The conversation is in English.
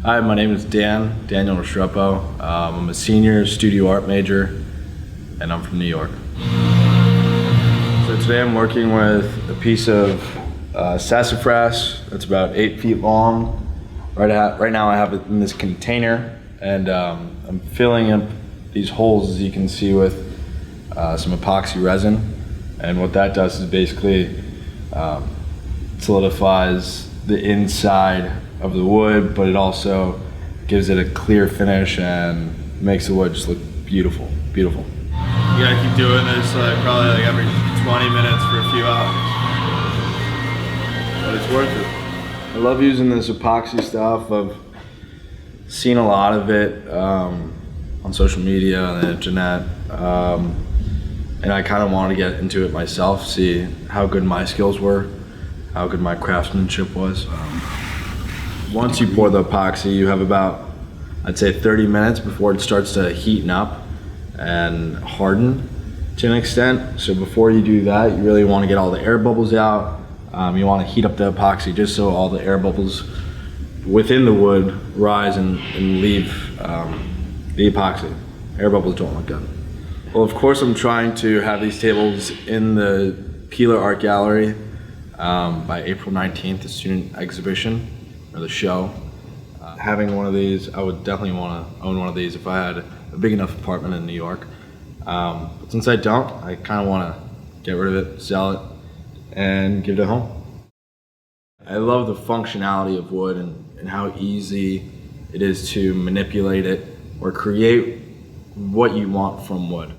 Hi, my name is Daniel Restrepo. I'm a senior studio art major, and I'm from New York. So today I'm working with a piece of sassafras that's about 8 feet long. Right now I have it in this container, and I'm filling up these holes, as you can see, with some epoxy resin. And what that does is basically solidifies the inside of the wood, but it also gives it a clear finish and makes the wood just look beautiful, beautiful. You gotta keep doing this probably every 20 minutes for a few hours, but it's worth it. I love using this epoxy stuff. I've seen a lot of it on social media, on the internet, and I kind of wanted to get into it myself, see how good my skills were, how good my craftsmanship was. Once you pour the epoxy, you have about, I'd say, 30 minutes before it starts to heat up and harden to an extent. So before you do that, you really want to get all the air bubbles out. You want to heat up the epoxy just so all the air bubbles within the wood rise and leave the epoxy. Air bubbles don't look good. Well, of course, I'm trying to have these tables in the Peeler Art Gallery by April 19th, the student exhibition, or the show. Having one of these, I would definitely want to own one of these if I had a big enough apartment in New York. But since I don't, I kind of want to get rid of it, sell it, and give it a home. I love the functionality of wood and how easy it is to manipulate it or create what you want from wood.